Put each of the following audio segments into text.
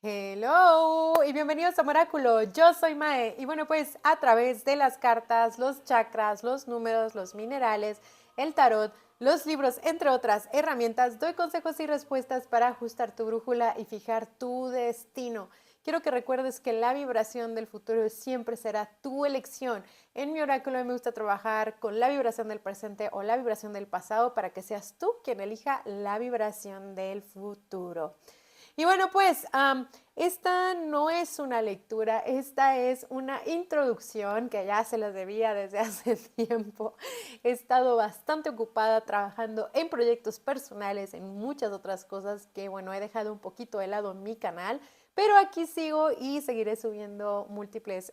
Hello y bienvenidos a Oráculo. Yo soy Mae y bueno, pues a través de las cartas, los chakras, los números, los minerales, el tarot, los libros, entre otras herramientas, doy consejos y respuestas para ajustar tu brújula y fijar tu destino. Quiero que recuerdes que la vibración del futuro siempre será tu elección. En mi oráculo me gusta trabajar con la vibración del presente o la vibración del pasado para que seas tú quien elija la vibración del futuro. Y bueno, pues esta no es una lectura, esta es una introducción que ya se las debía desde hace tiempo. He estado bastante ocupada trabajando en proyectos personales, en muchas otras cosas que, bueno, he dejado un poquito de lado en mi canal, pero aquí sigo y seguiré subiendo múltiples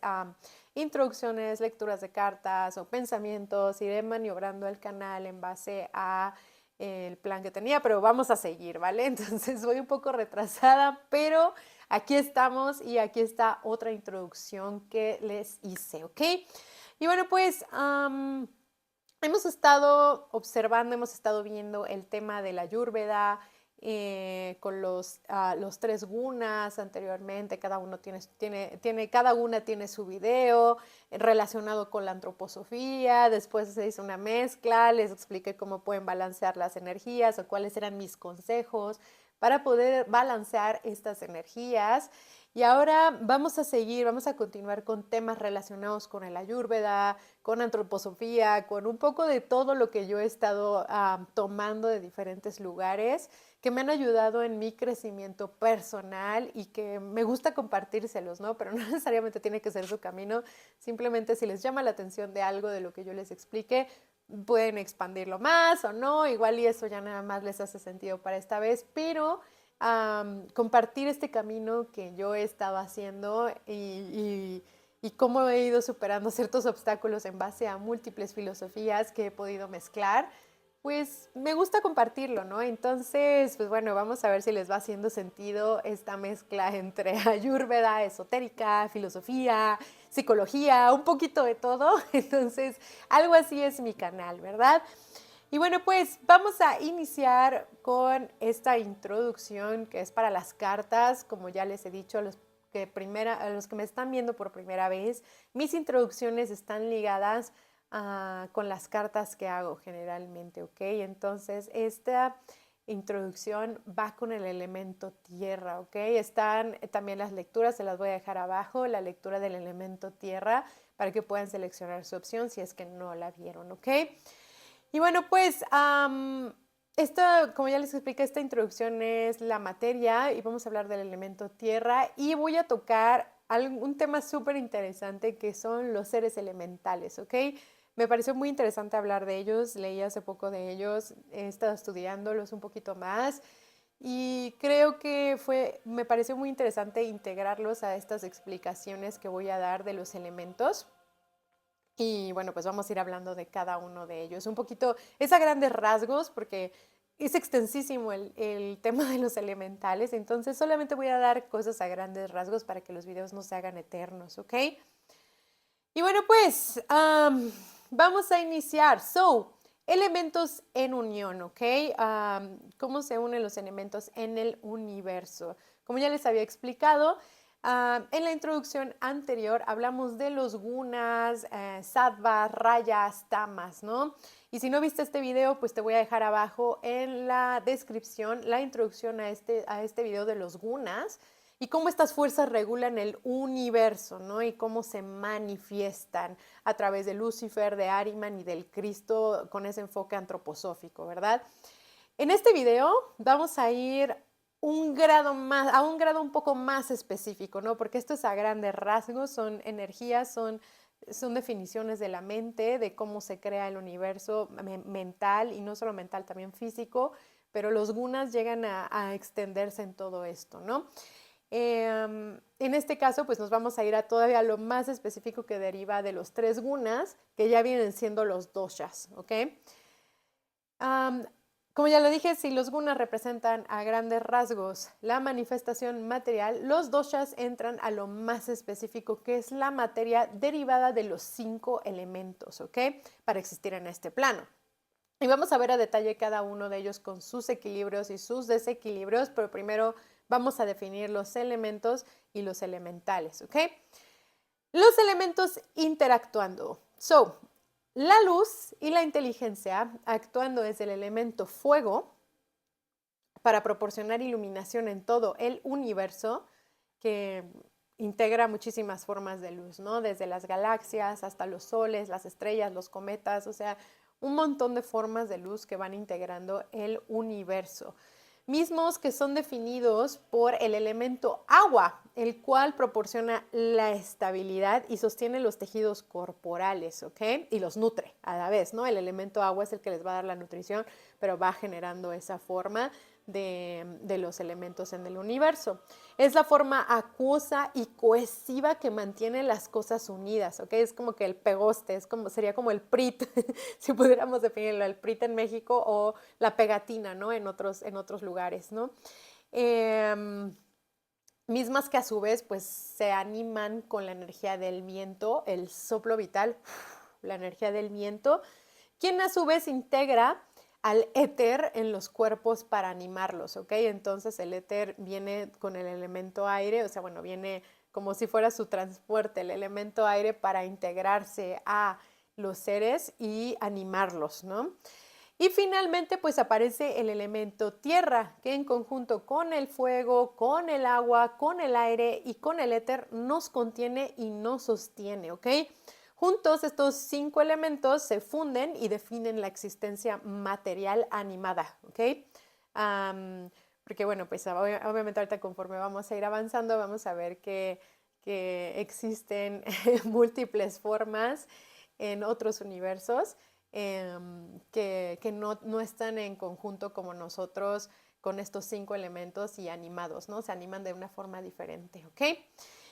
introducciones, lecturas de cartas o pensamientos. Iré maniobrando el canal en base a el plan que tenía, pero vamos a seguir, ¿vale? Entonces voy un poco retrasada, pero aquí estamos y aquí está otra introducción que les hice, ¿ok? Y bueno, pues hemos estado observando, hemos estado viendo el tema de la Ayurveda, con los tres gunas anteriormente, cada una tiene su video relacionado con la antroposofía, después se hizo una mezcla, les expliqué cómo pueden balancear las energías o cuáles eran mis consejos para poder balancear estas energías. Y ahora vamos a seguir, vamos a continuar con temas relacionados con el Ayurveda, con antroposofía, con un poco de todo lo que yo he estado tomando de diferentes lugares que me han ayudado en mi crecimiento personal y que me gusta compartírselos, ¿no? Pero no necesariamente tiene que ser su camino, simplemente si les llama la atención de algo de lo que yo les explique, pueden expandirlo más o no, igual y eso ya nada más les hace sentido para esta vez, pero compartir este camino que yo he estado haciendo y cómo he ido superando ciertos obstáculos en base a múltiples filosofías que he podido mezclar, pues me gusta compartirlo, ¿no? Entonces, pues bueno, vamos a ver si les va haciendo sentido esta mezcla entre ayurveda, esotérica, filosofía, psicología, un poquito de todo. Entonces, algo así es mi canal, ¿verdad? Y bueno, pues vamos a iniciar con esta introducción que es para las cartas, como ya les he dicho a los que me están viendo por primera vez, mis introducciones están ligadas con las cartas que hago generalmente, ¿ok? Entonces, esta introducción va con el elemento tierra, ¿ok? Están también las lecturas, se las voy a dejar abajo, la lectura del elemento tierra, para que puedan seleccionar su opción si es que no la vieron, ¿ok? Y bueno, pues como ya les expliqué, esta introducción es la materia y vamos a hablar del elemento tierra y voy a tocar un tema súper interesante que son los seres elementales, ¿ok? Me pareció muy interesante hablar de ellos, leí hace poco de ellos, he estado estudiándolos un poquito más y creo que me pareció muy interesante integrarlos a estas explicaciones que voy a dar de los elementos. Y bueno, pues vamos a ir hablando de cada uno de ellos. Un poquito, es a grandes rasgos, porque es extensísimo el tema de los elementales, entonces solamente voy a dar cosas a grandes rasgos para que los videos no se hagan eternos, ¿ok? Y bueno, pues vamos a iniciar. Elementos en unión, ¿ok? ¿Cómo se unen los elementos en el universo? Como ya les había explicado, en la introducción anterior hablamos de los gunas, sattvas, rayas, tamas, ¿no? Y si no viste este video, pues te voy a dejar abajo en la descripción la introducción a este video de los gunas y cómo estas fuerzas regulan el universo, ¿no? Y cómo se manifiestan a través de Lucifer, de Ahriman y del Cristo con ese enfoque antroposófico, ¿verdad? En este video vamos a ir a un grado un poco más específico, ¿no? Porque esto es a grandes rasgos, son energías, son definiciones de la mente, de cómo se crea el universo mental y no solo mental, también físico, pero los gunas llegan a extenderse en todo esto, ¿no? En este caso, pues nos vamos a ir a todavía lo más específico que deriva de los tres gunas, que ya vienen siendo los doshas, ¿ok? Um, como ya lo dije, si los gunas representan a grandes rasgos la manifestación material, los doshas entran a lo más específico, que es la materia derivada de los 5 elementos, ¿ok? Para existir en este plano. Y vamos a ver a detalle cada uno de ellos con sus equilibrios y sus desequilibrios, pero primero vamos a definir los elementos y los elementales, ¿ok? Los elementos interactuando. So, la luz y la inteligencia actuando desde el elemento fuego para proporcionar iluminación en todo el universo, que integra muchísimas formas de luz, ¿no? Desde las galaxias hasta los soles, las estrellas, los cometas, o sea, un montón de formas de luz que van integrando el universo. Mismos que son definidos por el elemento agua, el cual proporciona la estabilidad y sostiene los tejidos corporales, ¿ok? Y los nutre a la vez, ¿no? El elemento agua es el que les va a dar la nutrición, pero va generando esa forma de los elementos en el universo. Es la forma acuosa y cohesiva que mantiene las cosas unidas, ¿ok? Es como que el pegoste, sería como el PRIT, si pudiéramos definirlo, el PRIT en México o la pegatina, ¿no? En otros lugares, ¿no? Mismas que a su vez, pues, se animan con la energía del viento, el soplo vital, la energía del viento, quien a su vez integra al éter en los cuerpos para animarlos, ¿ok? Entonces el éter viene con el elemento aire, o sea, bueno, viene como si fuera su transporte, el elemento aire para integrarse a los seres y animarlos, ¿no? Y finalmente, pues aparece el elemento tierra, que en conjunto con el fuego, con el agua, con el aire y con el éter nos contiene y nos sostiene, ¿ok? Juntos estos 5 elementos se funden y definen la existencia material animada, ¿ok? Porque bueno, pues obviamente ahorita conforme vamos a ir avanzando, vamos a ver que existen múltiples formas en otros universos que no están en conjunto como nosotros con estos 5 elementos y animados, ¿no? Se animan de una forma diferente, ¿ok?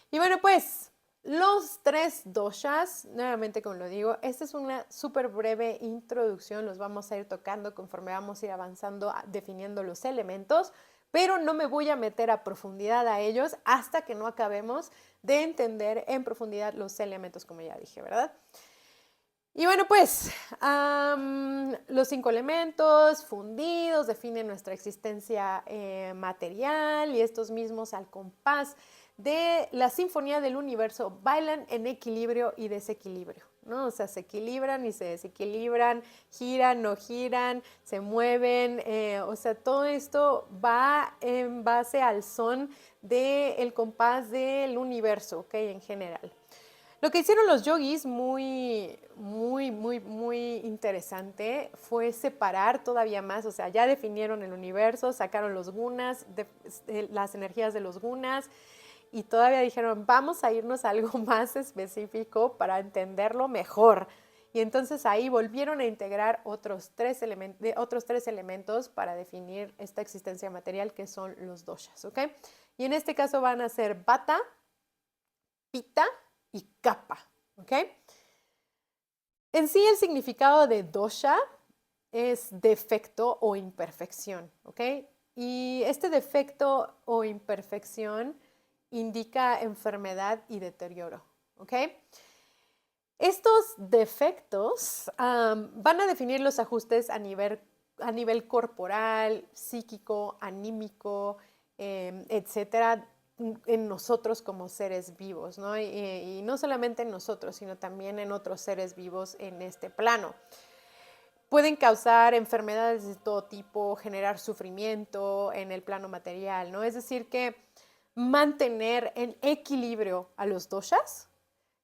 Y bueno, pues los 3 doshas, nuevamente como lo digo, esta es una súper breve introducción, los vamos a ir tocando conforme vamos a ir avanzando, definiendo los elementos, pero no me voy a meter a profundidad a ellos hasta que no acabemos de entender en profundidad los elementos, como ya dije, ¿verdad? Y bueno, pues los 5 elementos fundidos definen nuestra existencia material y estos mismos al compás de la sinfonía del universo bailan en equilibrio y desequilibrio, ¿no? O sea, se equilibran y se desequilibran, giran, no giran, se mueven, o sea, todo esto va en base al son del compás del universo, ¿ok? En general. Lo que hicieron los yogis muy interesante fue separar todavía más, o sea, ya definieron el universo, sacaron los gunas, las energías de los gunas y todavía dijeron, vamos a irnos a algo más específico para entenderlo mejor. Y entonces ahí volvieron a integrar otros tres elementos para definir esta existencia material que son los doshas, ¿ok? Y en este caso van a ser Vata, Pitta y Kapha, ¿ok? En sí el significado de dosha es defecto o imperfección, ¿ok? Y este defecto o imperfección indica enfermedad y deterioro, ¿ok? Estos defectos van a definir los ajustes a nivel corporal, psíquico, anímico, etcétera, en nosotros como seres vivos, ¿no? Y no solamente en nosotros, sino también en otros seres vivos en este plano. Pueden causar enfermedades de todo tipo, generar sufrimiento en el plano material, ¿no? Es decir, que mantener en equilibrio a los doshas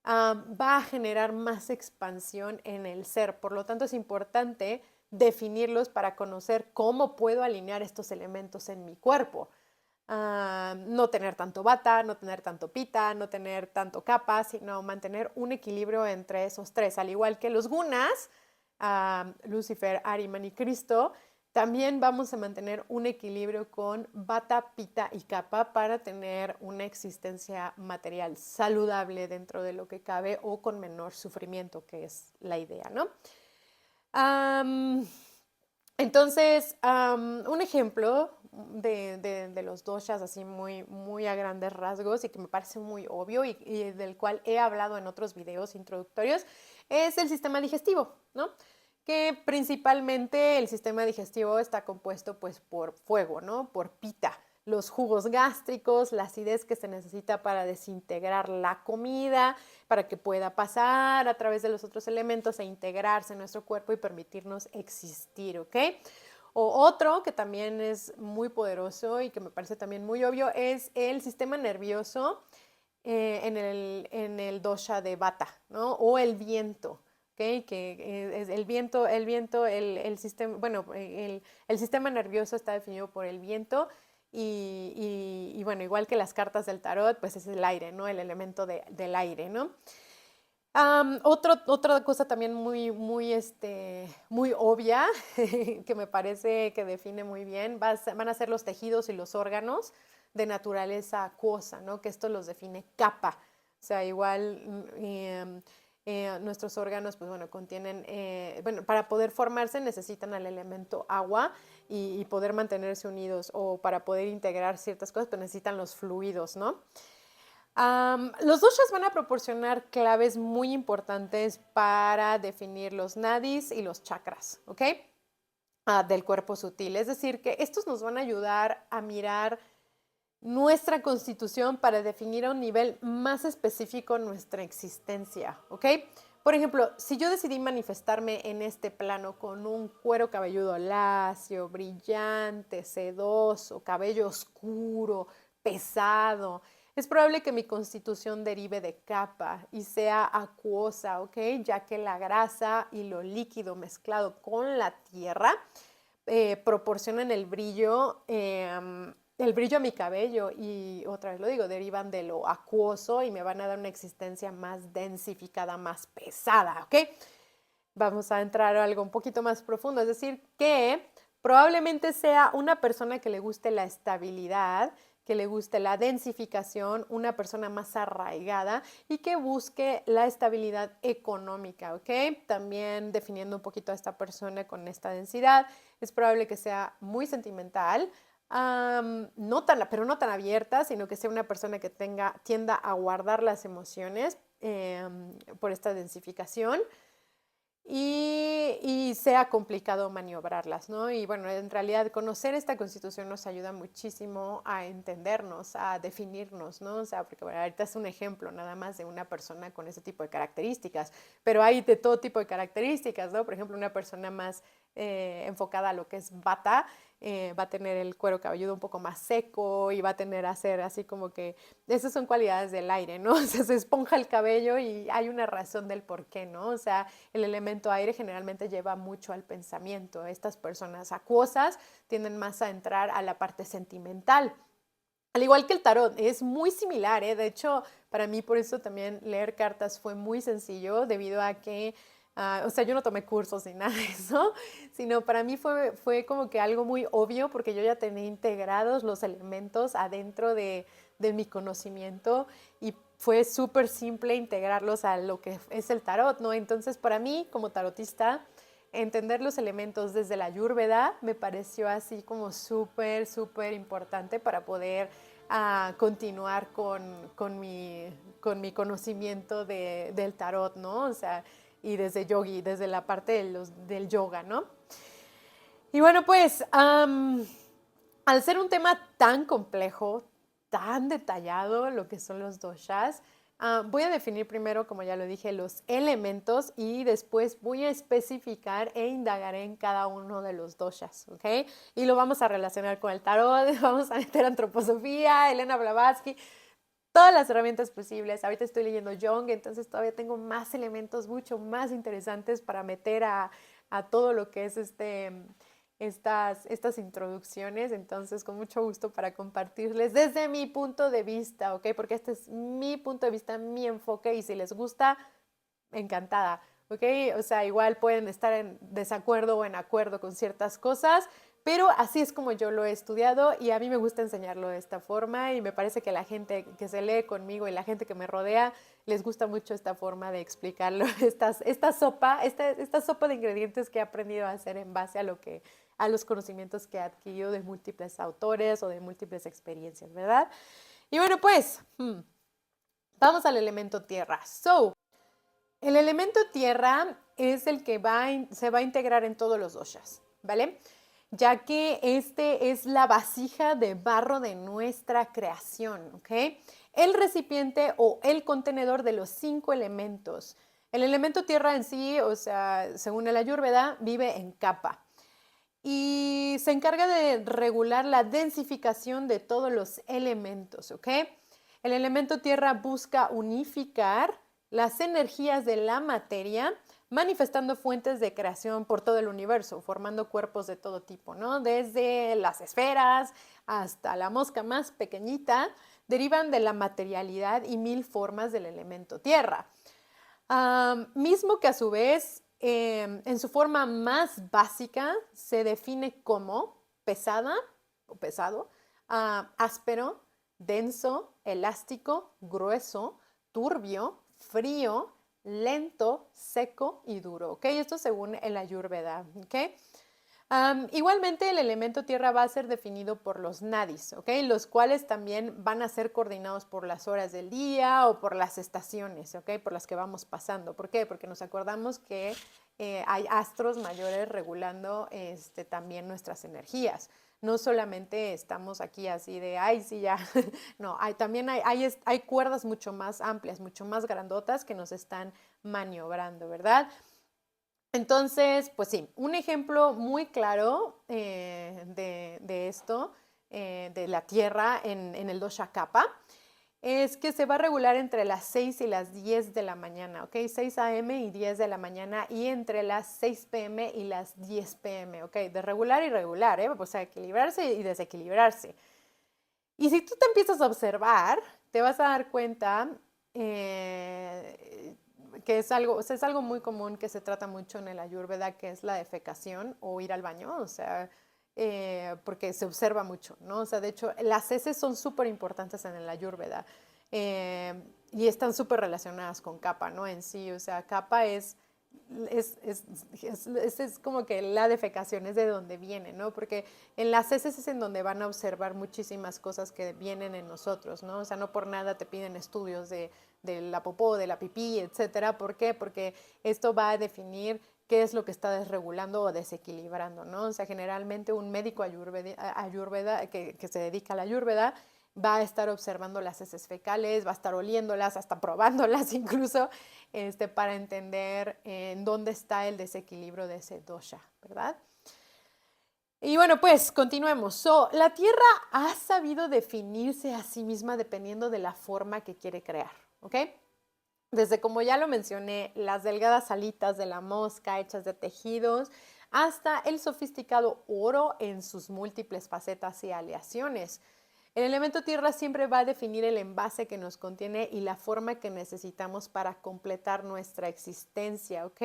va a generar más expansión en el ser. Por lo tanto, es importante definirlos para conocer cómo puedo alinear estos elementos en mi cuerpo. No tener tanto Vata, no tener tanto Pitta, no tener tanto Kapha, sino mantener un equilibrio entre esos 3. Al igual que los gunas, Lucifer, Ahriman y Cristo, también vamos a mantener un equilibrio con Vata, Pitta y Kapha para tener una existencia material saludable dentro de lo que cabe o con menor sufrimiento, que es la idea, ¿no? Entonces, un ejemplo de los doshas así muy a grandes rasgos y que me parece muy obvio y del cual he hablado en otros videos introductorios es el sistema digestivo, ¿no? Que principalmente el sistema digestivo está compuesto pues por fuego, ¿no? Por Pitta. los jugos gástricos, la acidez que se necesita para desintegrar la comida, para que pueda pasar a través de los otros elementos e integrarse en nuestro cuerpo y permitirnos existir, ¿ok? O otro que también es muy poderoso y que me parece también muy obvio es el sistema nervioso en el dosha de Vata, ¿no? O el viento. ¿Okay? Que es el sistema, bueno, el sistema nervioso está definido por el viento y bueno, igual que las cartas del tarot, pues es el aire, ¿no? El elemento del aire, ¿no? Otra cosa también muy obvia, que me parece que define muy bien, van a ser los tejidos y los órganos de naturaleza acuosa, ¿no? Que esto los define capa. O sea, igual nuestros órganos, pues bueno, contienen, bueno, para poder formarse necesitan al elemento agua y poder mantenerse unidos, o para poder integrar ciertas cosas, pues necesitan los fluidos, ¿no? Los doshas van a proporcionar claves muy importantes para definir los nadis y los chakras, ¿ok? Del cuerpo sutil. Es decir, que estos nos van a ayudar a mirar nuestra constitución para definir a un nivel más específico nuestra existencia, ¿ok? Por ejemplo, si yo decidí manifestarme en este plano con un cuero cabelludo lacio, brillante, sedoso, cabello oscuro, pesado, es probable que mi constitución derive de capa y sea acuosa, ¿ok? Ya que la grasa y lo líquido mezclado con la tierra proporcionan el brillo a mi cabello y otra vez lo digo, derivan de lo acuoso y me van a dar una existencia más densificada, más pesada, ¿ok? Vamos a entrar a algo un poquito más profundo, es decir, que probablemente sea una persona que le guste la estabilidad, que le guste la densificación, una persona más arraigada y que busque la estabilidad económica, ¿ok? También definiendo un poquito a esta persona con esta densidad, es probable que sea muy sentimental, pero no tan abierta, sino que sea una persona que tienda a guardar las emociones por esta densificación y sea complicado maniobrarlas, ¿no? Y bueno, en realidad conocer esta constitución nos ayuda muchísimo a entendernos, a definirnos, ¿no? O sea, porque bueno, ahorita es un ejemplo nada más de una persona con ese tipo de características, pero hay de todo tipo de características, ¿no? Por ejemplo, una persona más enfocada a lo que es Vata, va a tener el cuero cabelludo un poco más seco y va a tener a ser así como que, esas son cualidades del aire, ¿no? O sea, se esponja el cabello y hay una razón del por qué, ¿no? O sea, el elemento aire generalmente lleva mucho al pensamiento. Estas personas acuosas tienden más a entrar a la parte sentimental. Al igual que el tarot, es muy similar, ¿eh? De hecho, para mí por eso también leer cartas fue muy sencillo, debido a que, o sea, yo no tomé cursos ni nada de eso, sino para mí fue como que algo muy obvio, porque yo ya tenía integrados los elementos adentro de mi conocimiento y fue súper simple integrarlos a lo que es el tarot, ¿no? Entonces, para mí, como tarotista, entender los elementos desde la Ayurveda me pareció así como súper importante para poder continuar con mi conocimiento del tarot, ¿no? O sea, y desde yogi, desde la parte del yoga, ¿no? Y bueno, pues, al ser un tema tan complejo, tan detallado, lo que son los doshas, voy a definir primero, como ya lo dije, los elementos y después voy a especificar e indagar en cada uno de los doshas, ¿ok? Y lo vamos a relacionar con el tarot, vamos a meter antroposofía, Elena Blavatsky, todas las herramientas posibles. Ahorita estoy leyendo Jung, entonces todavía tengo más elementos mucho más interesantes para meter a todo lo que es estas introducciones, entonces con mucho gusto para compartirles desde mi punto de vista, ¿ok? Porque este es mi punto de vista, mi enfoque, y si les gusta, encantada, ¿ok? O sea, igual pueden estar en desacuerdo o en acuerdo con ciertas cosas, pero así es como yo lo he estudiado y a mí me gusta enseñarlo de esta forma y me parece que la gente que se lee conmigo y la gente que me rodea les gusta mucho esta forma de explicarlo, esta sopa de ingredientes que he aprendido a hacer en base a los conocimientos que he adquirido de múltiples autores o de múltiples experiencias, ¿verdad? Y bueno, pues, vamos al elemento tierra. El elemento tierra es el que se va a integrar en todos los doshas, ¿vale? ya que este es la vasija de barro de nuestra creación, ¿ok? El recipiente o el contenedor de los 5 elementos. El elemento tierra en sí, o sea, según el Ayurveda, vive en capa y se encarga de regular la densificación de todos los elementos, ¿ok? El elemento tierra busca unificar las energías de la materia, manifestando fuentes de creación por todo el universo, formando cuerpos de todo tipo, ¿no? Desde las esferas hasta la mosca más pequeñita, derivan de la materialidad y mil formas del elemento tierra. Mismo que a su vez, en su forma más básica, se define como pesada o pesado, áspero, denso, elástico, grueso, turbio, frío, lento, seco y duro, ¿ok? Esto según el Ayurveda, ¿ok? Igualmente, el elemento tierra va a ser definido por los nadis, ¿ok? Los cuales también van a ser coordinados por las horas del día o por las estaciones, ¿ok? Por las que vamos pasando. ¿Por qué? Porque nos acordamos que hay astros mayores regulando también nuestras energías. No solamente estamos aquí así de, ay, sí, ya. No, también hay cuerdas mucho más amplias, mucho más grandotas que nos están maniobrando, ¿verdad? Entonces, pues sí, un ejemplo muy claro de esto, de la Tierra en el dosha Kapha, es que se va a regular entre las 6 y las 10 de la mañana, ¿ok? 6 a.m. y 10 de la mañana y entre las 6 p.m. y las 10 p.m., ¿ok? De regular y regular, ¿eh? O sea, equilibrarse y desequilibrarse. Y si tú te empiezas a observar, te vas a dar cuenta que es algo, o sea, es algo muy común que se trata mucho en el Ayurveda, que es la defecación o ir al baño, o sea, porque se observa mucho, ¿no? O sea, de hecho, las heces son súper importantes en el Ayurveda y están súper relacionadas con Kapha, ¿no? En sí, o sea, Kapha es, es, es como que la defecación es de donde viene, ¿no? Porque en las heces es en donde van a observar muchísimas cosas que vienen en nosotros, ¿no? O sea, no por nada te piden estudios de la popó, de la pipí, etcétera. ¿Por qué? Porque esto va a definir qué es lo que está desregulando o desequilibrando, ¿no? O sea, generalmente un médico ayurveda que se dedica a la ayurveda va a estar observando las heces fecales, va a estar oliéndolas, hasta probándolas incluso, para entender en dónde está el desequilibrio de ese dosha, ¿verdad? Y bueno, pues continuemos. La Tierra ha sabido definirse a sí misma dependiendo de la forma que quiere crear, ¿ok? Desde, como ya lo mencioné, las delgadas alitas de la mosca hechas de tejidos, hasta el sofisticado oro en sus múltiples facetas y aleaciones. El elemento tierra siempre va a definir el envase que nos contiene y la forma que necesitamos para completar nuestra existencia, ¿ok?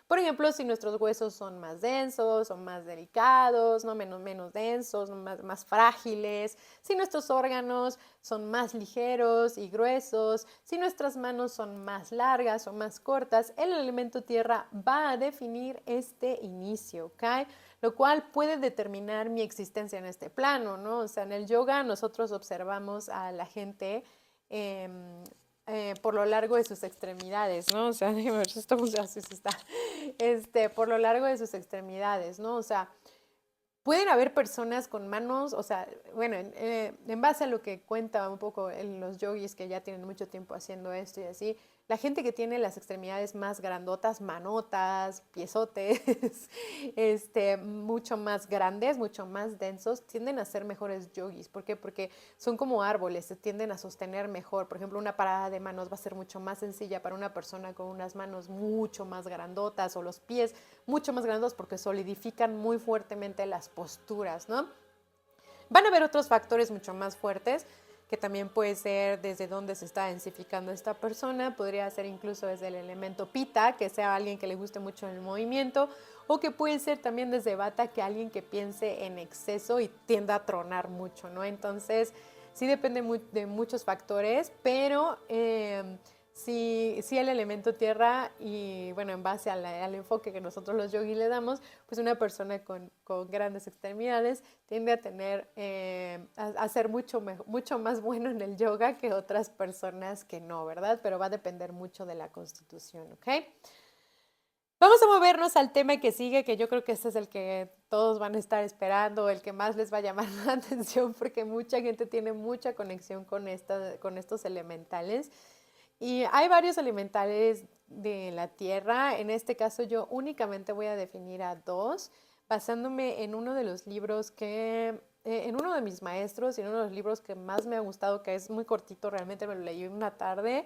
Por ejemplo, si nuestros huesos son más densos o más delicados, no menos densos, más frágiles, si nuestros órganos son más ligeros y gruesos, si nuestras manos son más largas o más cortas, el elemento tierra va a definir este inicio, ¿ok? Lo cual puede determinar mi existencia en este plano, ¿no? O sea, en el yoga nosotros observamos a la gente eh, por lo largo de sus extremidades, ¿no? O sea, déjame ver si estamos así, se está, por lo largo de sus extremidades, ¿no? O sea, pueden haber personas con manos, o sea, bueno, en base a lo que cuenta un poco los yogis que ya tienen mucho tiempo haciendo esto y así, la gente que tiene las extremidades más grandotas, manotas, piezotes, mucho más grandes, mucho más densos, tienden a ser mejores yogis. ¿Por qué? Porque son como árboles, se tienden a sostener mejor. Por ejemplo, una parada de manos va a ser mucho más sencilla para una persona con unas manos mucho más grandotas o los pies mucho más grandes porque solidifican muy fuertemente las posturas, ¿no? Van a haber otros factores mucho más fuertes que también puede ser desde dónde se está densificando esta persona, podría ser incluso desde el elemento pita, que sea alguien que le guste mucho el movimiento, o que puede ser también desde bata, que alguien que piense en exceso y tienda a tronar mucho, ¿no? Entonces, sí depende de muchos factores, pero sí el elemento tierra y bueno, en base al enfoque que nosotros los yogis le damos, pues una persona con grandes extremidades tiende a tener, a ser mucho más bueno en el yoga que otras personas que no, ¿verdad? Pero va a depender mucho de la constitución, ¿ok? Vamos a movernos al tema que sigue, que yo creo que este es el que todos van a estar esperando, el que más les va a llamar la atención, porque mucha gente tiene mucha conexión con estos elementales. Y hay varios elementales de la Tierra. En este caso yo únicamente voy a definir a dos, basándome en uno de los libros en uno de mis maestros y en uno de los libros que más me ha gustado, que es muy cortito, realmente me lo leí en una tarde,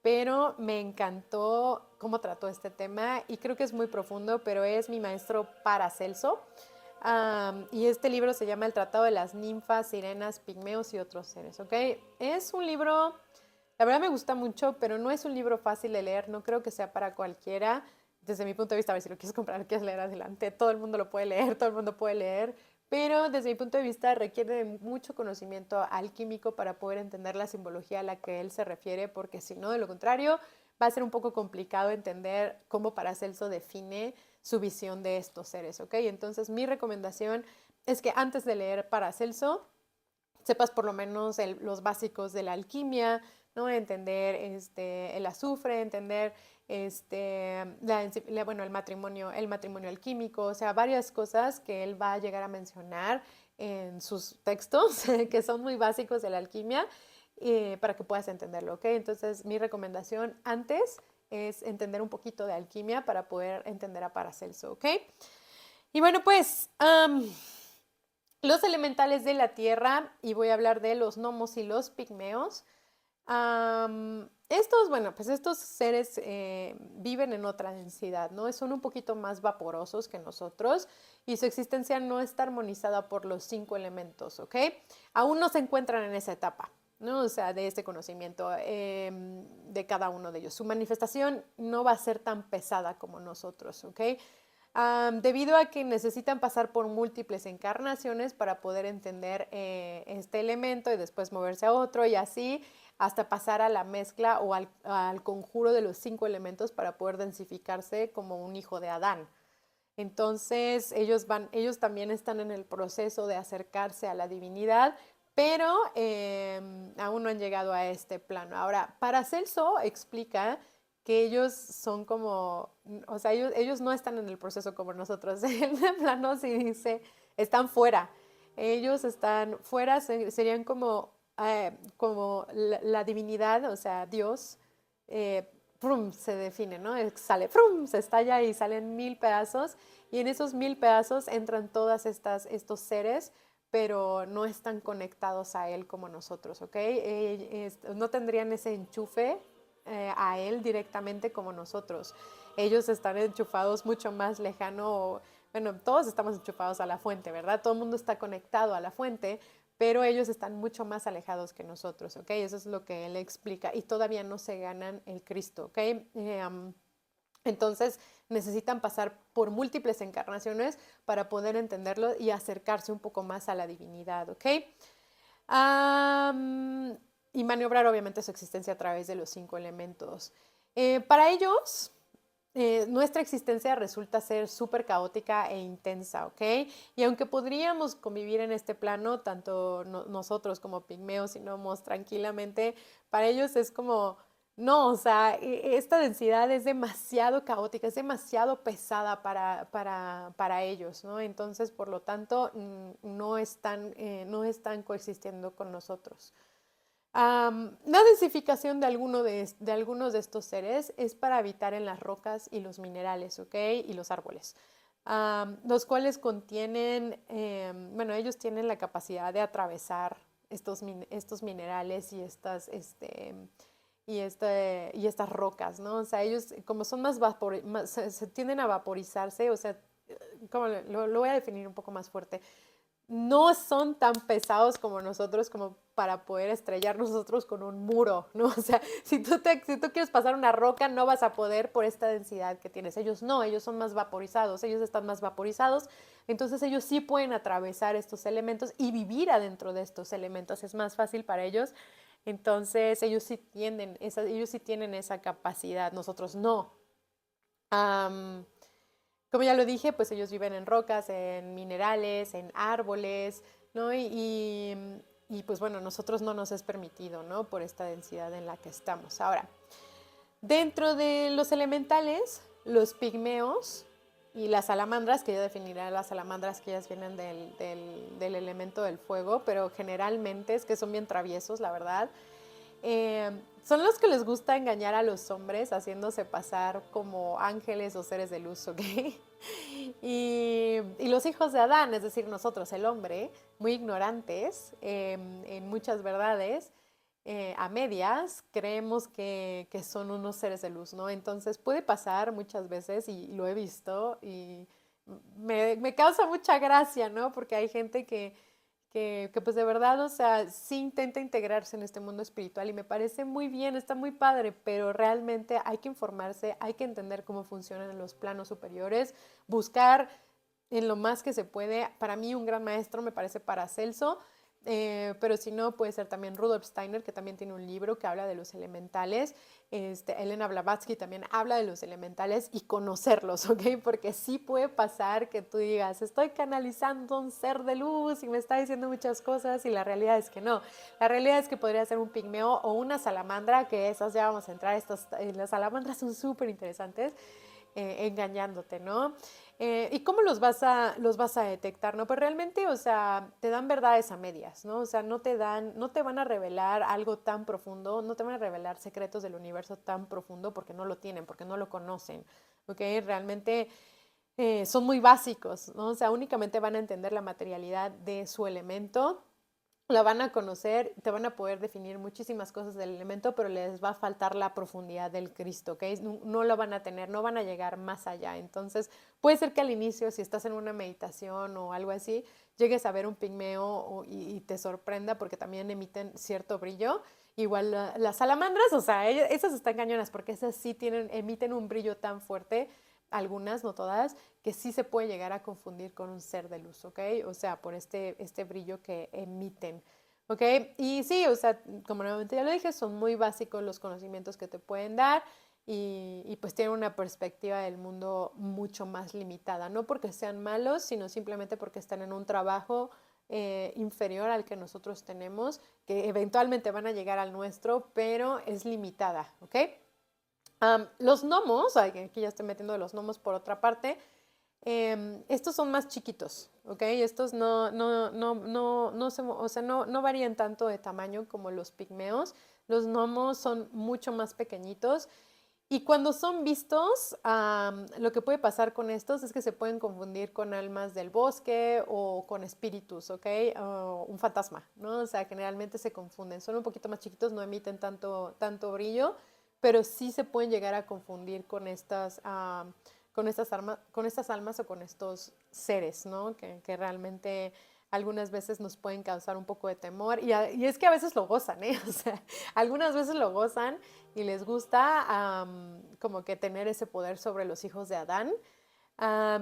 pero me encantó cómo trató este tema y creo que es muy profundo, pero es mi maestro Paracelso. Y este libro se llama El Tratado de las Ninfas, Sirenas, Pigmeos y otros seres, ¿ok? Es un libro, la verdad me gusta mucho, pero no es un libro fácil de leer, no creo que sea para cualquiera. Desde mi punto de vista, a ver si lo quieres comprar, lo quieres leer adelante, todo el mundo lo puede leer, todo el mundo puede leer, pero desde mi punto de vista requiere de mucho conocimiento alquímico para poder entender la simbología a la que él se refiere, porque si no, de lo contrario, va a ser un poco complicado entender cómo Paracelso define su visión de estos seres, ¿ok? Entonces, mi recomendación es que antes de leer Paracelso, sepas por lo menos los básicos de la alquimia, ¿no? Entender el azufre, entender bueno, el matrimonio alquímico, o sea, varias cosas que él va a llegar a mencionar en sus textos, que son muy básicos de la alquimia, para que puedas entenderlo, ¿ok? Entonces, mi recomendación antes es entender un poquito de alquimia para poder entender a Paracelso, ¿ok? Y bueno, pues los elementales de la tierra, y voy a hablar de los gnomos y los pigmeos. Bueno, pues estos seres viven en otra densidad, ¿no? Son un poquito más vaporosos que nosotros y su existencia no está armonizada por los 5 elementos, ¿ok? Aún no se encuentran en esa etapa, ¿no? O sea, de este conocimiento de cada uno de ellos. Su manifestación no va a ser tan pesada como nosotros, ¿ok? Debido a que necesitan pasar por múltiples encarnaciones para poder entender este elemento y después moverse a otro y así hasta pasar a la mezcla o al conjuro de los 5 elementos para poder densificarse como un hijo de Adán. Entonces ellos también están en el proceso de acercarse a la divinidad, pero aún no han llegado a este plano. Ahora, Paracelso explica que ellos son como, o sea, ellos no están en el proceso como nosotros. En el plano sí dice, están fuera. Ellos están fuera, serían como la divinidad, o sea, Dios, prum, se define, ¿no? Sale, prum, se estalla y salen 1000 pedazos y en esos 1000 pedazos entran estos seres, pero no están conectados a él como nosotros, ¿ok? No tendrían ese enchufe a él directamente como nosotros. Ellos están enchufados mucho más lejano, bueno, todos estamos enchufados a la fuente, ¿verdad? Todo el mundo está conectado a la fuente, pero ellos están mucho más alejados que nosotros, ¿ok? Eso es lo que él explica y todavía no se ganan el Cristo, ¿ok? Entonces necesitan pasar por múltiples encarnaciones para poder entenderlo y acercarse un poco más a la divinidad, ¿ok? Y maniobrar obviamente su existencia a través de los 5 elementos. Para ellos, nuestra existencia resulta ser súper caótica e intensa, ¿ok? Y aunque podríamos convivir en este plano, tanto nosotros como pigmeos y gnomos tranquilamente, para ellos es como, no, o sea, esta densidad es demasiado caótica, es demasiado pesada para ellos, ¿no? Entonces, por lo tanto, no están coexistiendo con nosotros. La densificación de algunos de estos seres es para habitar en las rocas y los minerales, ¿ok? Y los árboles, los cuales contienen, bueno, ellos tienen la capacidad de atravesar estos minerales y estas rocas, ¿no? O sea, ellos como son se tienden a vaporizarse, o sea, como lo voy a definir un poco más fuerte, no son tan pesados como nosotros como para poder estrellar nosotros con un muro, ¿no? O sea, si tú quieres pasar una roca, no vas a poder por esta densidad que tienes. Ellos no, ellos son más vaporizados, ellos están más vaporizados, entonces ellos sí pueden atravesar estos elementos y vivir adentro de estos elementos, es más fácil para ellos. Entonces ellos sí tienen esa capacidad, nosotros no. Como ya lo dije, pues ellos viven en rocas, en minerales, en árboles, ¿no? Y pues bueno, nosotros no nos es permitido, ¿no? Por esta densidad en la que estamos. Ahora, dentro de los elementales, los pigmeos y las salamandras, que yo definiría las salamandras que ellas vienen del elemento del fuego, pero generalmente es que son bien traviesos, la verdad. Son los que les gusta engañar a los hombres haciéndose pasar como ángeles o seres de luz, ¿ok? Y los hijos de Adán, es decir, nosotros, el hombre, muy ignorantes en muchas verdades, a medias, creemos que son unos seres de luz, ¿no? Entonces puede pasar muchas veces y lo he visto y me causa mucha gracia, ¿no? Porque hay gente que pues de verdad, o sea, sí intenta integrarse en este mundo espiritual y me parece muy bien, está muy padre, pero realmente hay que informarse, hay que entender cómo funcionan en los planos superiores, buscar en lo más que se puede. Para mí un gran maestro me parece Paracelso, pero si no, puede ser también Rudolf Steiner, que también tiene un libro que habla de los elementales. Elena Blavatsky también habla de los elementales y conocerlos, ¿ok? Porque sí puede pasar que tú digas, estoy canalizando un ser de luz y me está diciendo muchas cosas y la realidad es que no. La realidad es que podría ser un pigmeo o una salamandra, que esas ya vamos a entrar. Las salamandras son súper interesantes. Engañándote, ¿no? ¿Y cómo los vas a detectar, no? Pues realmente, o sea, te dan verdades a medias, ¿no? O sea, no te van a revelar algo tan profundo, no te van a revelar secretos del universo tan profundo porque no lo tienen, porque no lo conocen, ¿ok? Realmente son muy básicos, ¿no? O sea, únicamente van a entender la materialidad de su elemento, la van a conocer, te van a poder definir muchísimas cosas del elemento, pero les va a faltar la profundidad del Cristo, ¿ok? No lo van a tener, no van a llegar más allá. Entonces, puede ser que al inicio, si estás en una meditación o algo así, llegues a ver un pigmeo y te sorprenda porque también emiten cierto brillo. Igual las salamandras, o sea, esas están cañonas porque esas sí emiten un brillo tan fuerte, algunas, no todas, que sí se puede llegar a confundir con un ser de luz, ¿ok? O sea, por este brillo que emiten, ¿ok? Y sí, o sea, como nuevamente ya lo dije, son muy básicos los conocimientos que te pueden dar y pues tienen una perspectiva del mundo mucho más limitada, no porque sean malos, sino simplemente porque están en un trabajo inferior al que nosotros tenemos, que eventualmente van a llegar al nuestro, pero es limitada, ¿ok? Los gnomos, aquí ya estoy metiendo los gnomos por otra parte, estos son más chiquitos, ¿ok? Estos o sea, no varían tanto de tamaño como los pigmeos. Los gnomos son mucho más pequeñitos y cuando son vistos, lo que puede pasar con estos es que se pueden confundir con almas del bosque o con espíritus, ¿ok? O un fantasma, ¿no? O sea, generalmente se confunden. Son un poquito más chiquitos, no emiten tanto brillo, pero sí se pueden llegar a confundir con estas almas o con estos seres, ¿no? Que realmente algunas veces nos pueden causar un poco de temor y es que a veces lo gozan, ¿eh? O sea, algunas veces lo gozan y les gusta como que tener ese poder sobre los hijos de Adán.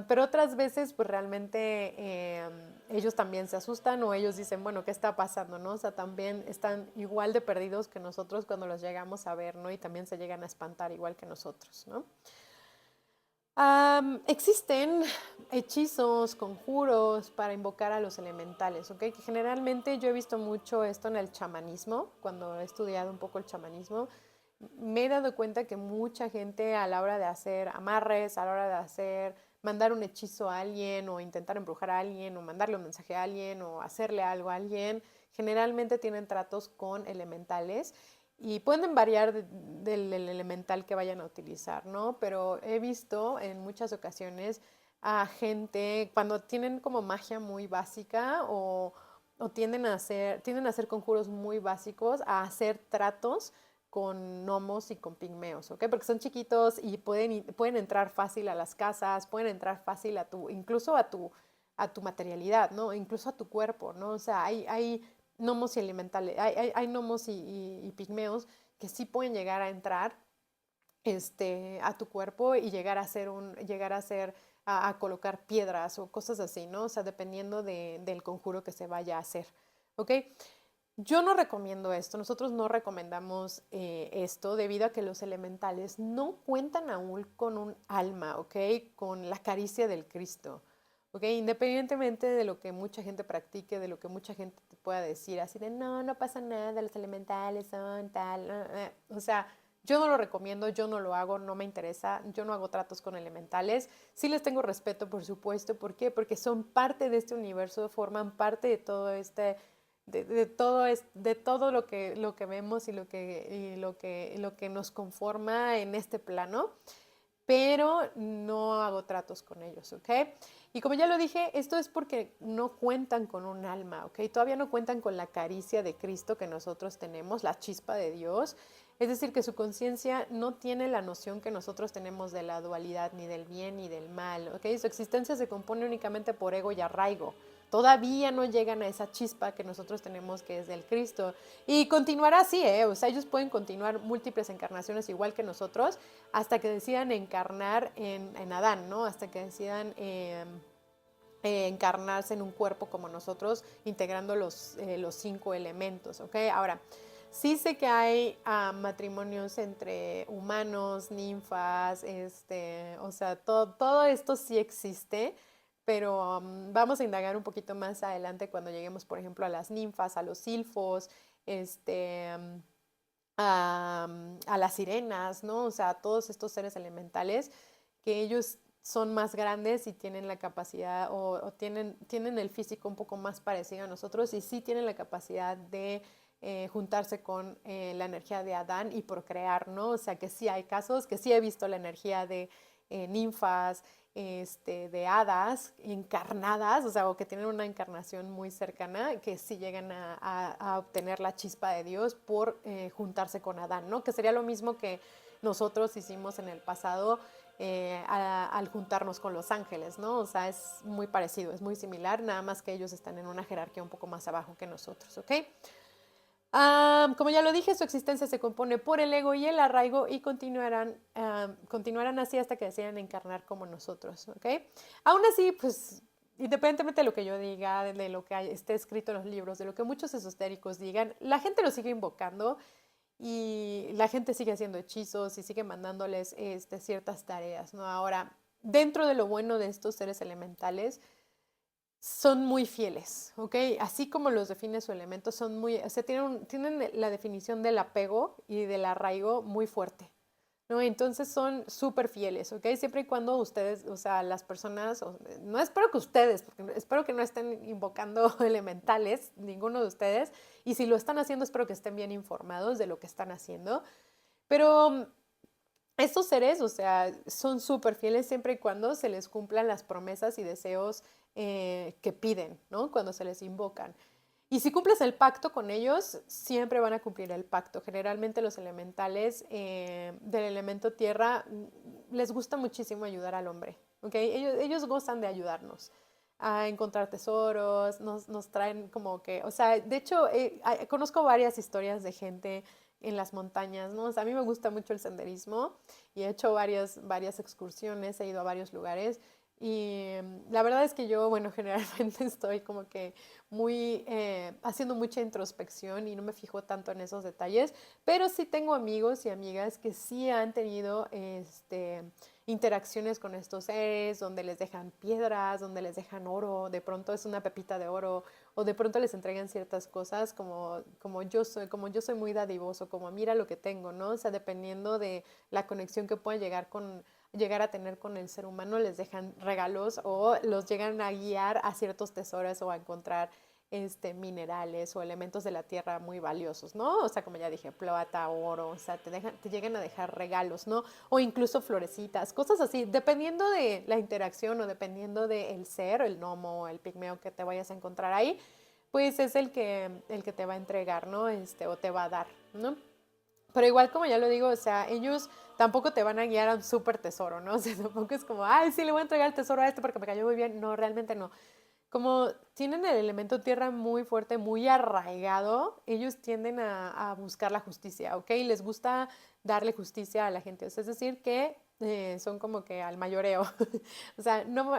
Pero otras veces, pues realmente ellos también se asustan o ellos dicen, bueno, ¿qué está pasando? ¿No? O sea, también están igual de perdidos que nosotros cuando los llegamos a ver, ¿no? Y también se llegan a espantar igual que nosotros, ¿no? Existen hechizos, conjuros para invocar a los elementales, ¿ok? Que generalmente yo he visto mucho esto en el chamanismo, cuando he estudiado un poco el chamanismo, me he dado cuenta que mucha gente a la hora de hacer amarres, a la hora de mandar un hechizo a alguien o intentar embrujar a alguien o mandarle un mensaje a alguien o hacerle algo a alguien, generalmente tienen tratos con elementales y pueden variar del elemental que vayan a utilizar, ¿no? Pero he visto en muchas ocasiones a gente cuando tienen como magia muy básica o tienden a hacer conjuros muy básicos, a hacer tratos con gnomos y con pigmeos, ¿ok? Porque son chiquitos y pueden entrar fácil a las casas, pueden entrar fácil incluso a tu materialidad, ¿no? Incluso a tu cuerpo, ¿no? O sea, hay gnomos y elementales, hay gnomos y pigmeos que sí pueden llegar a entrar a tu cuerpo y llegar a colocar piedras o cosas así, ¿no? O sea, dependiendo del conjuro que se vaya a hacer, ¿ok? Yo no recomiendo esto, nosotros no recomendamos esto debido a que los elementales no cuentan aún con un alma, ¿ok? Con la caricia del Cristo, ¿ok? Independientemente de lo que mucha gente practique, de lo que mucha gente te pueda decir, así de no pasa nada, los elementales son tal, o sea, Yo no lo recomiendo, yo no lo hago, no me interesa, yo no hago tratos con elementales. Sí les tengo respeto, por supuesto. ¿Por qué? Porque son parte de este universo, forman parte de todo este, de todo lo que vemos y lo que nos conforma en este plano, pero no hago tratos con ellos, ¿ok? Y como ya lo dije, esto es porque no cuentan con un alma, ¿ok? Todavía no cuentan con la caricia de Cristo que nosotros tenemos, la chispa de Dios. Es decir, que su conciencia no tiene la noción que nosotros tenemos de la dualidad, ni del bien ni del mal, ¿ok? Su existencia se compone únicamente por ego y arraigo. Todavía no llegan a esa chispa que nosotros tenemos, que es del Cristo. Y continuará así, ¿eh? O sea, ellos pueden continuar múltiples encarnaciones igual que nosotros hasta que decidan encarnar en Adán, ¿no? Hasta que decidan encarnarse en un cuerpo como nosotros, integrando los 5 elementos, ¿ok? Ahora, sí sé que hay matrimonios entre humanos, ninfas, o sea, todo esto sí existe, pero vamos a indagar un poquito más adelante cuando lleguemos, por ejemplo, a las ninfas, a los silfos, a las sirenas, ¿no? O sea, a todos estos seres elementales que ellos son más grandes y tienen la capacidad o tienen el físico un poco más parecido a nosotros y sí tienen la capacidad de juntarse con la energía de Adán y procrear, ¿no? O sea, que sí hay casos, que sí he visto la energía de ninfas, de hadas encarnadas, o sea, o que tienen una encarnación muy cercana, que sí llegan a obtener la chispa de Dios por juntarse con Adán, ¿no? Que sería lo mismo que nosotros hicimos en el pasado al juntarnos con los ángeles, ¿no? O sea, es muy parecido, es muy similar, nada más que ellos están en una jerarquía un poco más abajo que nosotros, ¿ok? Como ya lo dije, su existencia se compone por el ego y el arraigo y continuarán así hasta que decidan encarnar como nosotros, ¿ok? Aún así, pues, independientemente de lo que yo diga, de lo que esté escrito en los libros, de lo que muchos esotéricos digan, la gente lo sigue invocando y la gente sigue haciendo hechizos y sigue mandándoles ciertas tareas, ¿no? Ahora, dentro de lo bueno de estos seres elementales, son muy fieles, ¿ok? Así como los define su elemento, son muy, o sea, tienen la definición del apego y del arraigo muy fuerte, ¿no? Entonces son súper fieles, ¿ok? Siempre y cuando ustedes, o sea, las personas, no espero que ustedes, porque espero que no estén invocando elementales, ninguno de ustedes, y si lo están haciendo, espero que estén bien informados de lo que están haciendo, pero estos seres, o sea, son súper fieles siempre y cuando se les cumplan las promesas y deseos que piden, ¿no? Cuando se les invocan. Y si cumples el pacto con ellos, siempre van a cumplir el pacto. Generalmente los elementales del elemento tierra les gusta muchísimo ayudar al hombre, ¿ok? Ellos gozan de ayudarnos a encontrar tesoros, nos traen como que, o sea, de hecho, conozco varias historias de gente en las montañas, ¿no? O sea, a mí me gusta mucho el senderismo y he hecho varias excursiones, he ido a varios lugares y la verdad es que yo, bueno, generalmente estoy como que muy haciendo mucha introspección y no me fijo tanto en esos detalles, pero sí tengo amigos y amigas que sí han tenido interacciones con estos seres, donde les dejan piedras, donde les dejan oro, de pronto es una pepita de oro, o de pronto les entregan ciertas cosas como yo soy muy dadivoso, como mira lo que tengo, ¿no? O sea, dependiendo de la conexión que puedan llegar a tener con el ser humano, les dejan regalos o los llegan a guiar a ciertos tesoros o a encontrar minerales o elementos de la tierra muy valiosos, ¿no? O sea, como ya dije, plata, oro, o sea, te llegan a dejar regalos, ¿no? O incluso florecitas, cosas así, dependiendo de la interacción o dependiendo del ser, el gnomo, el pigmeo que te vayas a encontrar ahí, pues es el que te va a entregar, ¿no? O te va a dar, ¿no? Pero igual como ya lo digo, o sea, ellos tampoco te van a guiar a un súper tesoro, ¿no? O sea, tampoco es como, ay, sí, le voy a entregar el tesoro a este porque me cayó muy bien. No, realmente no. Como tienen el elemento tierra muy fuerte, muy arraigado, ellos tienden a buscar la justicia, ¿ok? Les gusta darle justicia a la gente. O sea, es decir, que son como que al mayoreo. O sea, no,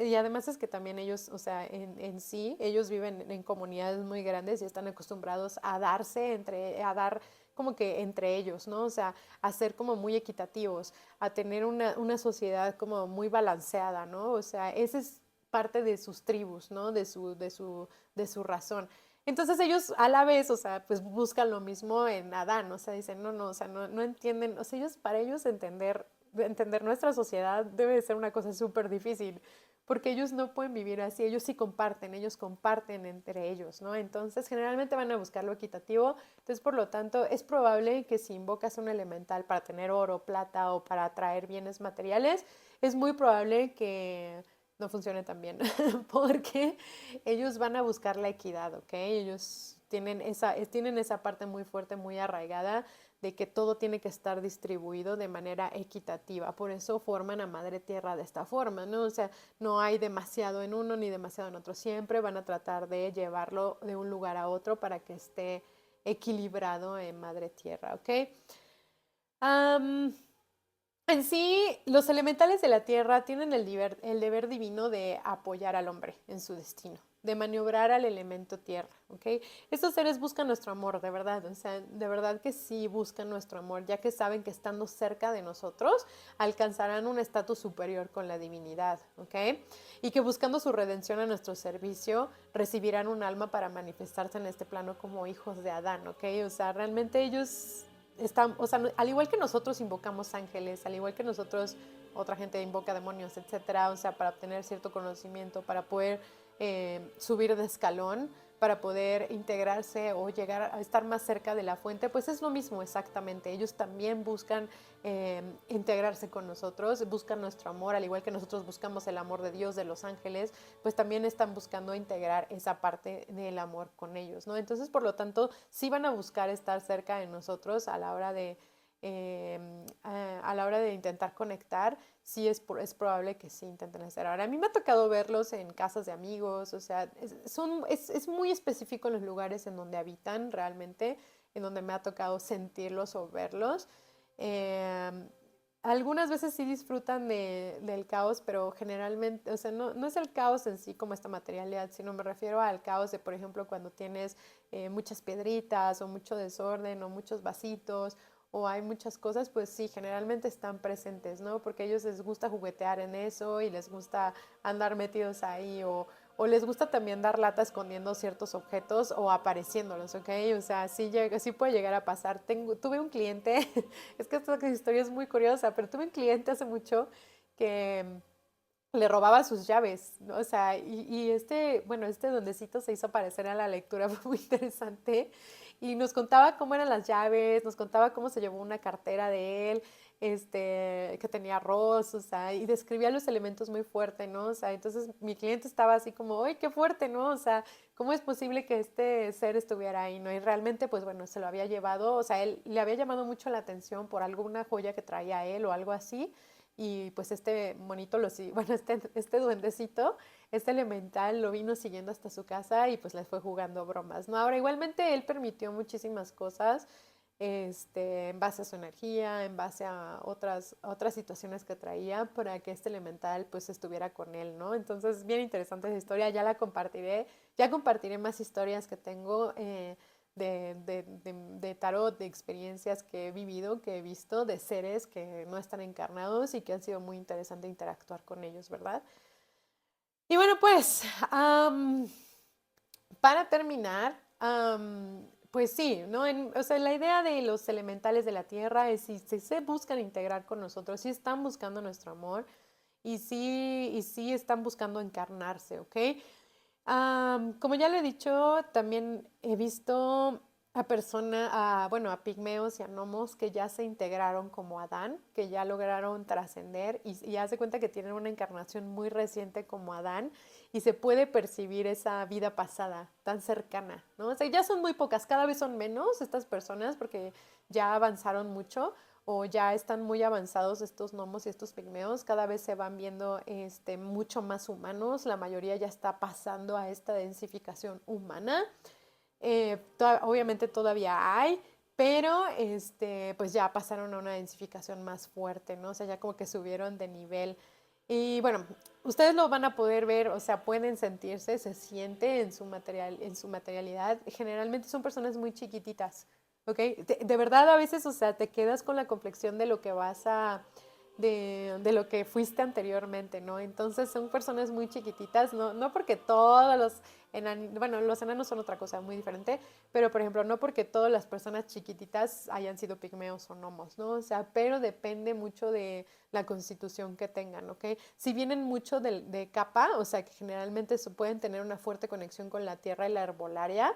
y además es que también ellos, o sea, en sí, ellos viven en comunidades muy grandes y están acostumbrados a a dar como que entre ellos, ¿no? O sea, a ser como muy equitativos, a tener una sociedad como muy balanceada, ¿no? O sea, ese es parte de sus tribus, ¿no? De su razón. Entonces ellos a la vez, o sea, pues buscan lo mismo en Adán, o sea, dicen, no, no, o sea, no entienden, o sea, para ellos entender nuestra sociedad debe de ser una cosa súper difícil, porque ellos no pueden vivir así, ellos comparten entre ellos, ¿no? Entonces generalmente van a buscar lo equitativo, entonces por lo tanto es probable que si invocas un elemental para tener oro, plata o para atraer bienes materiales, es muy probable que no funcione tan bien, porque ellos van a buscar la equidad, ¿ok? Ellos tienen esa parte muy fuerte, muy arraigada de que todo tiene que estar distribuido de manera equitativa. Por eso forman a Madre Tierra de esta forma, ¿no? O sea, no hay demasiado en uno ni demasiado en otro. Siempre van a tratar de llevarlo de un lugar a otro para que esté equilibrado en Madre Tierra, ¿ok? Um, en sí, los elementales de la tierra tienen el deber divino de apoyar al hombre en su destino, de maniobrar al elemento tierra, ¿ok? Estos seres buscan nuestro amor, de verdad, o sea, de verdad que sí buscan nuestro amor, ya que saben que estando cerca de nosotros alcanzarán un estatus superior con la divinidad, ¿ok? Y que buscando su redención a nuestro servicio recibirán un alma para manifestarse en este plano como hijos de Adán, ¿ok? O sea, realmente ellos están, o sea, al igual que nosotros invocamos ángeles, al igual que nosotros otra gente invoca demonios, etcétera, o sea, para obtener cierto conocimiento, para poder subir de escalón, para poder integrarse o llegar a estar más cerca de la fuente, pues es lo mismo exactamente. Ellos también buscan integrarse con nosotros, buscan nuestro amor, al igual que nosotros buscamos el amor de Dios, de los ángeles, pues también están buscando integrar esa parte del amor con ellos, ¿no? Entonces, por lo tanto, sí van a buscar estar cerca de nosotros a la hora de intentar conectar, sí es probable que sí intenten hacer. Ahora, a mí me ha tocado verlos en casas de amigos, o sea, es muy específico en los lugares en donde habitan realmente, en donde me ha tocado sentirlos o verlos. Eh, Algunas veces sí disfrutan del caos, pero generalmente, o sea, no es el caos en sí como esta materialidad, sino me refiero al caos de, por ejemplo, cuando tienes muchas piedritas o mucho desorden o muchos vasitos o hay muchas cosas, pues sí, generalmente están presentes, ¿no? Porque a ellos les gusta juguetear en eso y les gusta andar metidos ahí o les gusta también dar lata escondiendo ciertos objetos o apareciéndolos, ¿ok? O sea, sí puede llegar a pasar. Tuve un cliente, es que esta historia es muy curiosa, pero tuve un cliente hace mucho que le robaba sus llaves, ¿no? O sea, bueno, este duendecito se hizo aparecer a la lectura, fue muy interesante, y nos contaba cómo eran las llaves, nos contaba cómo se llevó una cartera de él, que tenía arroz, o sea, y describía los elementos muy fuerte, ¿no? O sea, entonces mi cliente estaba así como, ¡ay, qué fuerte!, ¿no? O sea, ¿cómo es posible que este ser estuviera ahí, ¿no? Y realmente, pues bueno, se lo había llevado, o sea, él le había llamado mucho la atención por alguna joya que traía él o algo así, y pues este monito, bueno, este duendecito, este elemental lo vino siguiendo hasta su casa y pues les fue jugando bromas, ¿no? Ahora, igualmente él permitió muchísimas cosas, en base a su energía, en base a otras situaciones que traía para que este elemental pues estuviera con él, ¿no? Entonces, bien interesante esa historia, ya compartiré más historias que tengo de tarot, de experiencias que he vivido, que he visto, de seres que no están encarnados y que han sido muy interesante interactuar con ellos, ¿verdad? Y bueno, pues, para terminar, pues sí, ¿no? O sea, la idea de los elementales de la tierra es si se buscan integrar con nosotros, si están buscando nuestro amor y sí están buscando encarnarse, ¿ok? Como ya lo he dicho, también he visto bueno, a pigmeos y a gnomos que ya se integraron como Adán, que ya lograron trascender y haz de cuenta que tienen una encarnación muy reciente como Adán y se puede percibir esa vida pasada tan cercana, ¿no? O sea, ya son muy pocas, cada vez son menos estas personas porque ya avanzaron mucho o ya están muy avanzados estos gnomos y estos pigmeos, cada vez se van viendo mucho más humanos, la mayoría ya está pasando a esta densificación humana. Obviamente todavía hay, pero pues ya pasaron a una densificación más fuerte, ¿no? O sea, ya como que subieron de nivel. Y bueno, ustedes lo van a poder ver, o sea, pueden sentirse, se siente en su materialidad. Generalmente son personas muy chiquititas, ¿ok? De verdad a veces, o sea, te quedas con la complexión de lo que vas de lo que fuiste anteriormente, ¿no? Entonces son personas muy chiquititas, no porque todos los enanos, bueno, los enanos son otra cosa muy diferente, pero por ejemplo, no porque todas las personas chiquititas hayan sido pigmeos o gnomos, ¿no? O sea, pero depende mucho de la constitución que tengan, ¿ok? Si vienen mucho de capa, o sea, que generalmente pueden tener una fuerte conexión con la tierra y la herbolaria.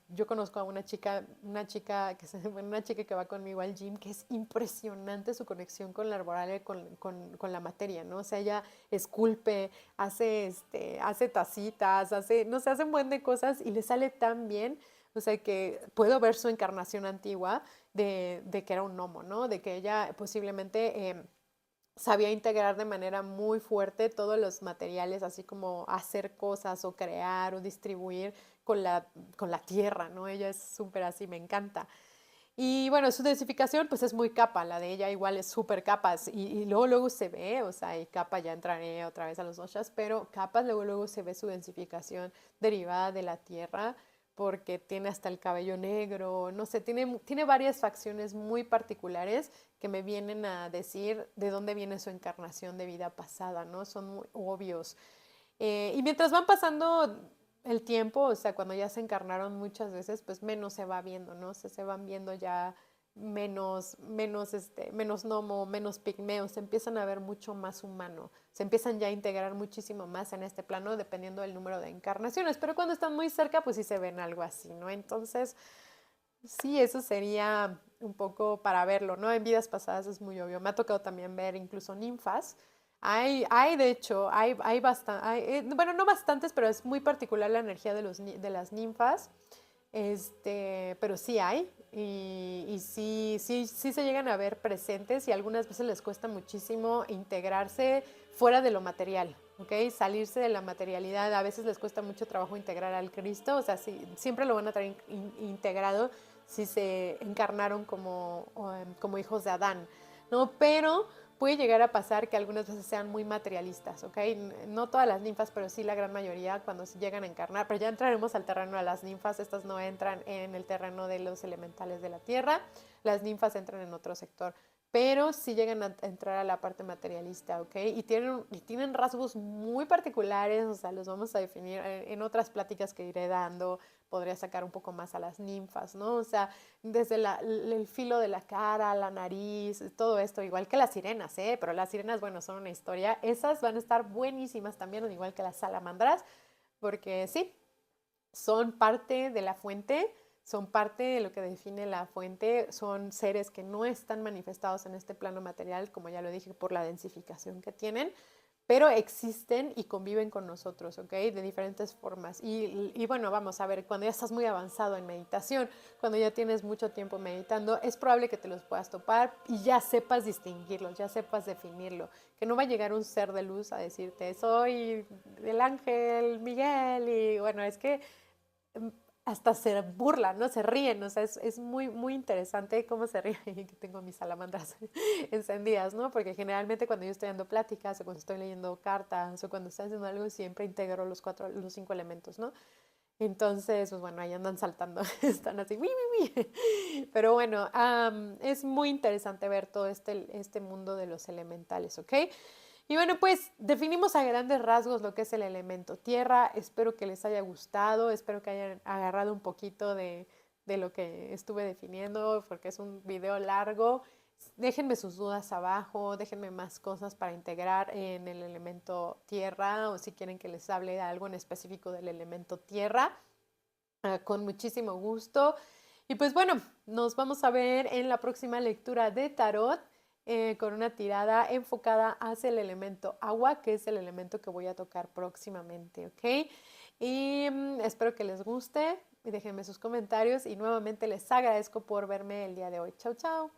Yo conozco a una chica que va conmigo al gym, que es impresionante su conexión con la arbolaria, con la materia, ¿no? O sea, ella esculpe, hace tacitas, no sé, hace un buen de cosas y le sale tan bien. O sea, que puedo ver su encarnación antigua de que era un gnomo, ¿no? De que ella posiblemente sabía integrar de manera muy fuerte todos los materiales, así como hacer cosas o crear o distribuir con la tierra, ¿no? Ella es súper así, me encanta. Y bueno, su densificación pues es muy capa, la de ella igual es súper capas y luego se ve, o sea, y capa ya entraré otra vez a los doshas, pero capas luego se ve su densificación derivada de la tierra porque tiene hasta el cabello negro, no sé, tiene varias facciones muy particulares que me vienen a decir de dónde viene su encarnación de vida pasada, ¿no? Son muy obvios. Y mientras van pasando el tiempo, o sea, cuando ya se encarnaron muchas veces, pues menos se va viendo, ¿no? O sea, se van viendo ya menos gnomo, menos pigmeo, se empiezan a ver mucho más humano, se empiezan ya a integrar muchísimo más en este plano dependiendo del número de encarnaciones, pero cuando están muy cerca, pues sí se ven algo así, ¿no? Entonces, sí, eso sería un poco para verlo, ¿no? En vidas pasadas es muy obvio. Me ha tocado también ver incluso ninfas. De hecho, hay bastante, bueno, no bastantes, pero es muy particular la energía de las ninfas. Pero sí hay, y sí se llegan a ver presentes y algunas veces les cuesta muchísimo integrarse fuera de lo material, ¿ok? Salirse de la materialidad, a veces les cuesta mucho trabajo integrar al Cristo, o sea, sí, siempre lo van a traer integrado si se encarnaron como hijos de Adán, ¿no? Pero puede llegar a pasar que algunas veces sean muy materialistas, ¿ok? No todas las ninfas, pero sí la gran mayoría cuando se llegan a encarnar, pero ya entraremos al terreno de las ninfas, estas no entran en el terreno de los elementales de la tierra, las ninfas entran en otro sector, pero sí llegan a entrar a la parte materialista, ¿ok? Y tienen rasgos muy particulares, o sea, los vamos a definir en otras pláticas que iré dando, podría sacar un poco más a las ninfas, ¿no? O sea, desde el filo de la cara, la nariz, todo esto, igual que las sirenas, ¿eh? Pero las sirenas, bueno, son una historia. Esas van a estar buenísimas también, igual que las salamandras, porque sí, son parte de la fuente, son parte de lo que define la fuente, son seres que no están manifestados en este plano material, como ya lo dije, por la densificación que tienen, pero existen y conviven con nosotros, ¿ok? De diferentes formas. Y bueno, vamos a ver, cuando ya estás muy avanzado en meditación, cuando ya tienes mucho tiempo meditando, es probable que te los puedas topar y ya sepas distinguirlos, ya sepas definirlo. Que no va a llegar un ser de luz a decirte, soy el ángel Miguel, y bueno, es que hasta se burlan, ¿no? Se ríen, o sea, es muy, muy interesante cómo se ríen y que tengo mis salamandras encendidas, ¿no? Porque generalmente cuando yo estoy dando pláticas o cuando estoy leyendo cartas o cuando estoy haciendo algo, siempre integro los 5 elementos, ¿no? Entonces, pues bueno, ahí andan saltando, están así, ¡uy, uy, uy! Pero bueno, es muy interesante ver todo este mundo de los elementales, ¿ok? Y bueno, pues definimos a grandes rasgos lo que es el elemento tierra. Espero que les haya gustado, espero que hayan agarrado un poquito de lo que estuve definiendo, porque es un video largo. Déjenme sus dudas abajo, déjenme más cosas para integrar en el elemento tierra o si quieren que les hable de algo en específico del elemento tierra, con muchísimo gusto. Y pues bueno, nos vamos a ver en la próxima lectura de tarot con una tirada enfocada hacia el elemento agua, que es el elemento que voy a tocar próximamente, ¿ok? Y espero que les guste y déjenme sus comentarios y nuevamente les agradezco por verme el día de hoy. Chau, chau.